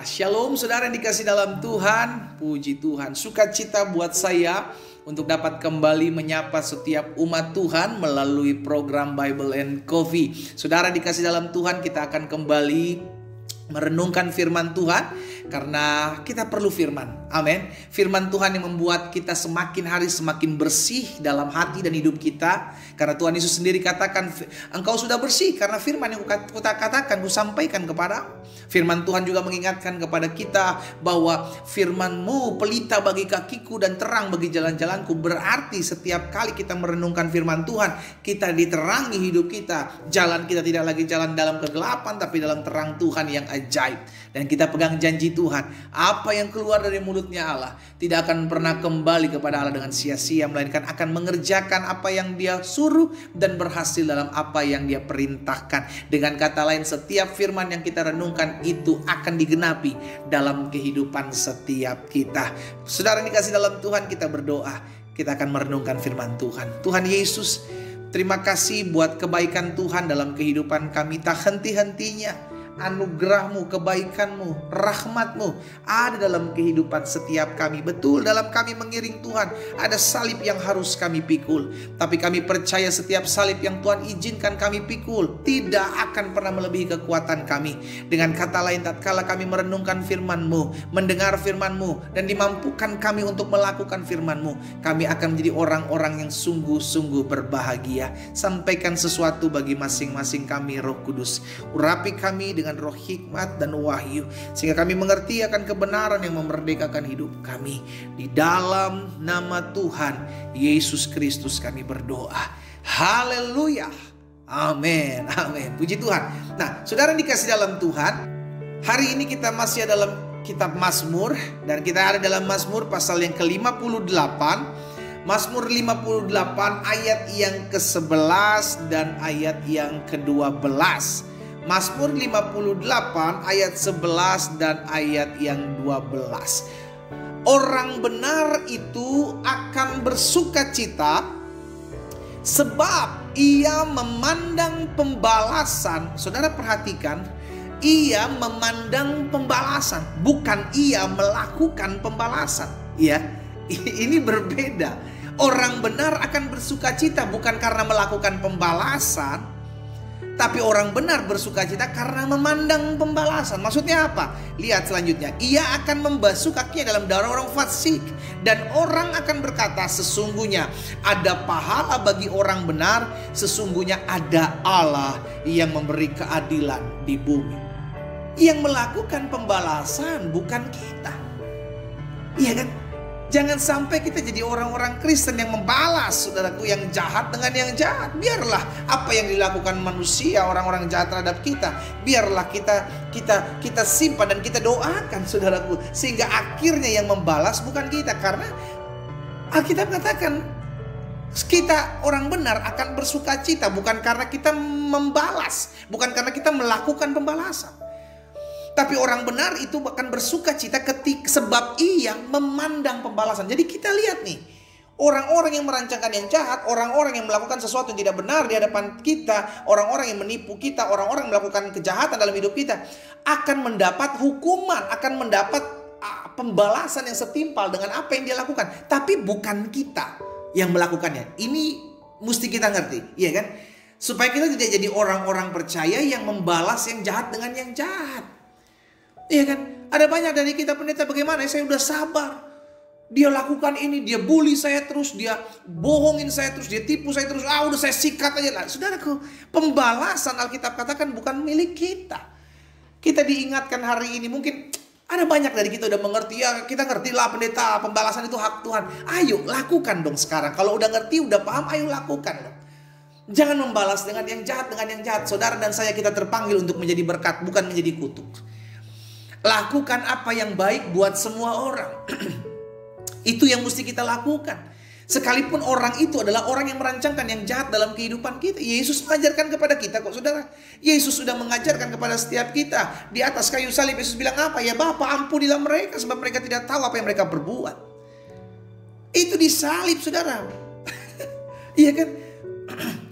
Shalom saudara yang dikasih dalam Tuhan. Puji Tuhan, sukacita buat saya untuk dapat kembali menyapa setiap umat Tuhan melalui program Bible and Coffee. Saudara dikasih dalam Tuhan, kita akan kembali merenungkan firman Tuhan karena kita perlu firman. Amin. Firman Tuhan yang membuat kita semakin hari semakin bersih dalam hati dan hidup kita. Karena Tuhan Yesus sendiri katakan, engkau sudah bersih karena firman yang katakan, kusampaikan kepada. Firman Tuhan juga mengingatkan kepada kita bahwa firman-Mu pelita bagi kakiku dan terang bagi jalan-jalanku. Berarti setiap kali kita merenungkan firman Tuhan, kita diterangi hidup kita. Jalan kita tidak lagi jalan dalam kegelapan, tapi dalam terang Tuhan yang ajaib. Dan kita pegang janji Tuhan, apa yang keluar dari mulutnya Allah tidak akan pernah kembali kepada Allah dengan sia-sia, melainkan akan mengerjakan apa yang Dia suruh dan berhasil dalam apa yang Dia perintahkan. Dengan kata lain, setiap firman yang kita renungkan itu akan digenapi dalam kehidupan setiap kita. Saudara yang dikasih dalam Tuhan, kita berdoa, kita akan merenungkan firman Tuhan. Tuhan Yesus, terima kasih buat kebaikan Tuhan dalam kehidupan kami. Tak henti-hentinya anugerah-Mu, kebaikan-Mu, rahmat-Mu ada dalam kehidupan setiap kami. Betul, dalam kami mengiring Tuhan ada salib yang harus kami pikul. Tapi kami percaya setiap salib yang Tuhan izinkan kami pikul tidak akan pernah melebihi kekuatan kami. Dengan kata lain, tatkala kami merenungkan firman-Mu, mendengar firman-Mu, dan dimampukan kami untuk melakukan firman-Mu, kami akan menjadi orang-orang yang sungguh-sungguh berbahagia. Sampaikan sesuatu bagi masing-masing kami, Roh Kudus. Urapi kami dengan roh hikmat dan wahyu, sehingga kami mengerti akan kebenaran yang memerdekakan hidup kami. Di dalam nama Tuhan Yesus Kristus kami berdoa. Haleluya. Amin. Amin. Puji Tuhan. Nah, saudara dikasih dalam Tuhan, hari ini kita masih dalam kitab Mazmur, dan kita ada dalam Mazmur pasal yang ke-58. Mazmur 58 ayat yang ke-11 dan ayat yang ke-12. Mazmur 58 ayat 11 dan ayat yang 12. Orang benar itu akan bersukacita sebab ia memandang pembalasan. Saudara perhatikan, ia memandang pembalasan, bukan ia melakukan pembalasan. Ya, ini berbeda. Orang benar akan bersukacita bukan karena melakukan pembalasan, tapi orang benar bersukacita karena memandang pembalasan. Maksudnya apa? Lihat selanjutnya. Ia akan membasuh kakinya dalam darah orang fasik, dan orang akan berkata, sesungguhnya ada pahala bagi orang benar, sesungguhnya ada Allah yang memberi keadilan di bumi. Yang melakukan pembalasan bukan kita. Iya kan? Jangan sampai kita jadi orang-orang Kristen yang membalas, saudaraku, yang jahat dengan yang jahat. Biarlah apa yang dilakukan manusia, orang-orang jahat terhadap kita, biarlah kita simpan dan kita doakan, saudaraku, sehingga akhirnya yang membalas bukan kita. Karena Alkitab katakan kita orang benar akan bersukacita bukan karena kita membalas, bukan karena kita melakukan pembalasan. Tapi orang benar itu akan bersukacita sebab ia memandang pembalasan. Jadi kita lihat nih, orang-orang yang merancangkan yang jahat, orang-orang yang melakukan sesuatu yang tidak benar di hadapan kita, orang-orang yang menipu kita, orang-orang yang melakukan kejahatan dalam hidup kita, akan mendapat hukuman, akan mendapat pembalasan yang setimpal dengan apa yang dia lakukan. Tapi bukan kita yang melakukannya. Ini mesti kita ngerti, iya kan? Supaya kita tidak jadi orang-orang percaya yang membalas yang jahat dengan yang jahat. Iya kan? Ada banyak dari kita pendeta, bagaimana saya udah sabar, dia lakukan ini, dia bully saya terus, dia bohongin saya terus, dia tipu saya terus, udah saya sikat aja lah. Saudaraku, pembalasan Alkitab katakan bukan milik kita. Kita diingatkan hari ini, mungkin ada banyak dari kita udah mengerti, ya kita ngerti lah pendeta, pembalasan itu hak Tuhan. Ayo lakukan dong sekarang. Kalau udah ngerti, udah paham, ayo lakukan dong. Jangan membalas dengan yang jahat dengan yang jahat. Saudara dan saya, kita terpanggil untuk menjadi berkat, bukan menjadi kutuk. Lakukan apa yang baik buat semua orang. Itu yang mesti kita lakukan. Sekalipun orang itu adalah orang yang merancangkan yang jahat dalam kehidupan kita. Yesus mengajarkan kepada kita kok, saudara. Yesus sudah mengajarkan kepada setiap kita. Di atas kayu salib Yesus bilang apa? Ya Bapa, ampunilah mereka sebab mereka tidak tahu apa yang mereka perbuat. Itu disalib, saudara. Iya kan?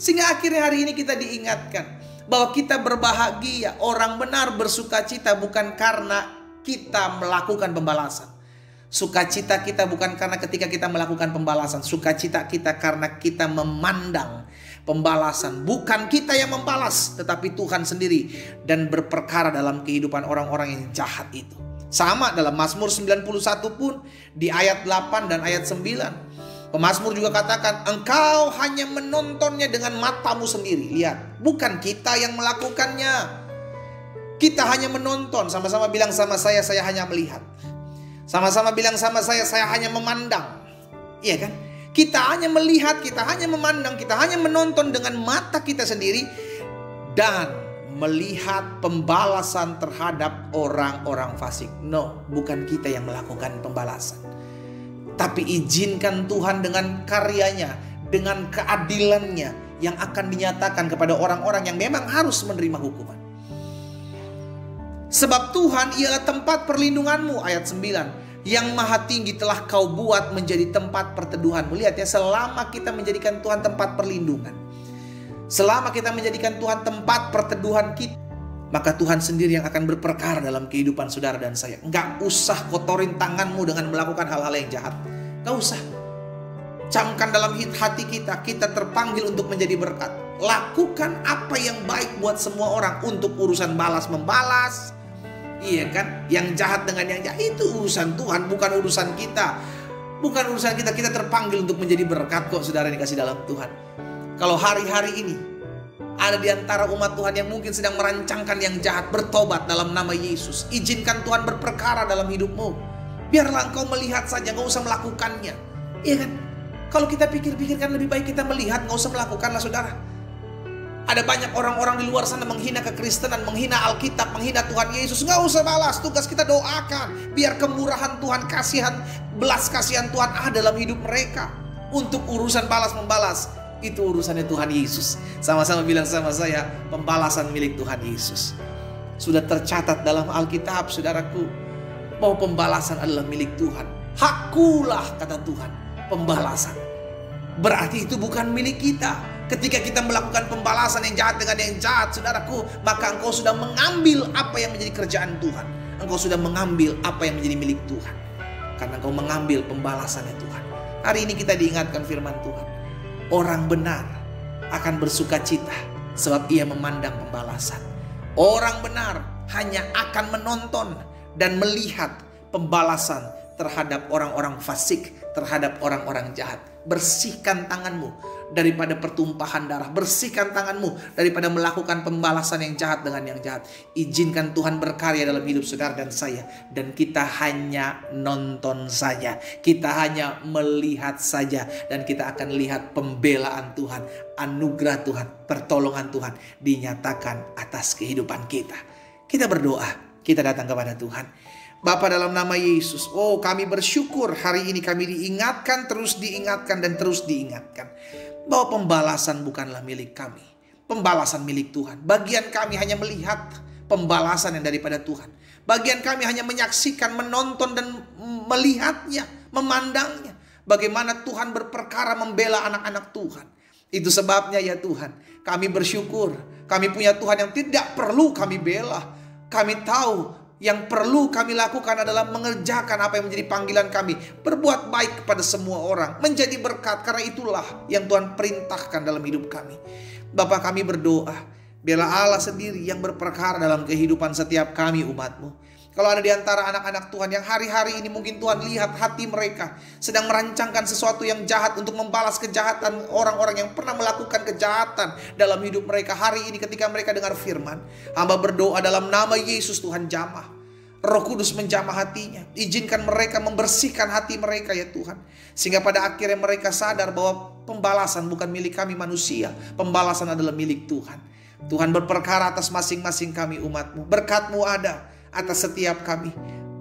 Sehingga akhirnya hari ini kita diingatkan bahwa kita berbahagia, orang benar bersukacita bukan karena kita melakukan pembalasan. Sukacita kita bukan karena ketika kita melakukan pembalasan. Sukacita kita karena kita memandang pembalasan. Bukan kita yang membalas, tetapi Tuhan sendiri. Dan berperkara dalam kehidupan orang-orang yang jahat itu. Sama dalam Mazmur 91 pun di ayat 8 dan ayat 9. Pemazmur juga katakan, engkau hanya menontonnya dengan matamu sendiri. Lihat, bukan kita yang melakukannya. Kita hanya menonton. Sama-sama bilang sama saya hanya melihat. Sama-sama bilang sama saya hanya memandang. Iya kan? Kita hanya melihat, kita hanya memandang, kita hanya menonton dengan mata kita sendiri. Dan melihat pembalasan terhadap orang-orang fasik. No, bukan kita yang melakukan pembalasan. Tapi izinkan Tuhan dengan karyanya, dengan keadilannya yang akan dinyatakan kepada orang-orang yang memang harus menerima hukuman. Sebab Tuhan ialah tempat perlindunganmu, ayat 9. Yang maha tinggi telah kau buat menjadi tempat perteduhanmu. Lihat ya, selama kita menjadikan Tuhan tempat perlindungan, selama kita menjadikan Tuhan tempat perteduhan kita, maka Tuhan sendiri yang akan berperkara dalam kehidupan saudara dan saya. Enggak usah kotorin tanganmu dengan melakukan hal-hal yang jahat. Enggak usah. Camkan dalam hati kita, kita terpanggil untuk menjadi berkat. Lakukan apa yang baik buat semua orang. Untuk urusan balas-membalas, iya kan? Yang jahat dengan yang jahat, itu urusan Tuhan, bukan urusan kita. Bukan urusan kita. Kita terpanggil untuk menjadi berkat kok, saudara yang dikasih dalam Tuhan. Kalau hari-hari ini ada di antara umat Tuhan yang mungkin sedang merancangkan yang jahat, bertobat dalam nama Yesus. Izinkan Tuhan berperkara dalam hidupmu. Biarlah engkau melihat saja, gak usah melakukannya. Iya kan? Kalau kita pikir-pikirkan lebih baik kita melihat, gak usah melakukanlah saudara. Ada banyak orang-orang di luar sana menghina kekristenan, menghina Alkitab, menghina Tuhan Yesus. Gak usah balas, tugas kita doakan. Biar kemurahan Tuhan, belas kasihan Tuhan ada dalam hidup mereka. Untuk urusan balas-membalas, itu urusannya Tuhan Yesus. Sama-sama bilang sama saya, pembalasan milik Tuhan Yesus. Sudah tercatat dalam Alkitab, saudaraku, bahwa pembalasan adalah milik Tuhan. Hakkulah, kata Tuhan, pembalasan. Berarti itu bukan milik kita. Ketika kita melakukan pembalasan yang jahat dengan yang jahat, saudaraku, maka engkau sudah mengambil apa yang menjadi kerjaan Tuhan. Engkau sudah mengambil apa yang menjadi milik Tuhan. Karena engkau mengambil pembalasannya Tuhan. Hari ini kita diingatkan firman Tuhan. Orang benar akan bersukacita sebab ia memandang pembalasan. Orang benar hanya akan menonton dan melihat pembalasan terhadap orang-orang fasik, terhadap orang-orang jahat. Bersihkan tanganmu daripada pertumpahan darah. Bersihkan tanganmu daripada melakukan pembalasan yang jahat dengan yang jahat. Izinkan Tuhan berkarya dalam hidup saudara dan saya. Dan kita hanya nonton saja. Kita hanya melihat saja. Dan kita akan lihat pembelaan Tuhan, anugerah Tuhan, pertolongan Tuhan dinyatakan atas kehidupan kita. Kita berdoa, kita datang kepada Tuhan. Bapa, dalam nama Yesus, kami bersyukur hari ini kami diingatkan, terus diingatkan dan terus diingatkan bahwa pembalasan bukanlah milik kami. Pembalasan milik Tuhan. Bagian kami hanya melihat pembalasan yang daripada Tuhan. Bagian kami hanya menyaksikan, menonton dan melihatnya, memandangnya. Bagaimana Tuhan berperkara membela anak-anak Tuhan. Itu sebabnya ya Tuhan, kami bersyukur. Kami punya Tuhan yang tidak perlu kami bela. Kami tahu yang perlu kami lakukan adalah mengerjakan apa yang menjadi panggilan kami. Berbuat baik kepada semua orang. Menjadi berkat, karena itulah yang Tuhan perintahkan dalam hidup kami. Bapa, kami berdoa, biarlah Allah sendiri yang berperkara dalam kehidupan setiap kami umat-Mu. Kalau ada di antara anak-anak Tuhan yang hari-hari ini mungkin Tuhan lihat hati mereka sedang merancangkan sesuatu yang jahat untuk membalas kejahatan orang-orang yang pernah melakukan kejahatan dalam hidup mereka. Hari ini ketika mereka dengar firman, hamba berdoa dalam nama Yesus, Tuhan jamah. Roh Kudus menjamah hatinya. Izinkan mereka membersihkan hati mereka ya Tuhan. Sehingga pada akhirnya mereka sadar bahwa pembalasan bukan milik kami manusia. Pembalasan adalah milik Tuhan. Tuhan berperkara atas masing-masing kami umat-Mu. Berkat-Mu ada atas setiap kami.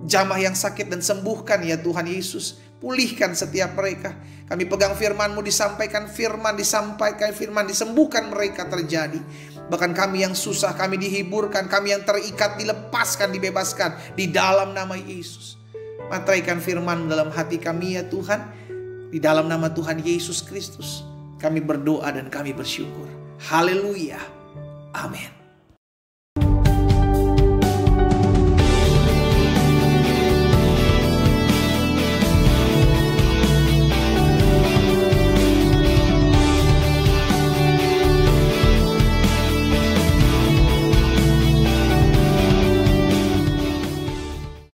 Jamah yang sakit dan sembuhkan ya Tuhan Yesus. Pulihkan setiap mereka. Kami pegang firman-Mu, disampaikan firman, disembuhkan mereka terjadi. Bahkan kami yang susah, kami dihiburkan. Kami yang terikat, dilepaskan, dibebaskan di dalam nama Yesus. Materaikan firman dalam hati kami ya Tuhan. Di dalam nama Tuhan Yesus Kristus kami berdoa dan kami bersyukur. Haleluya. Amin.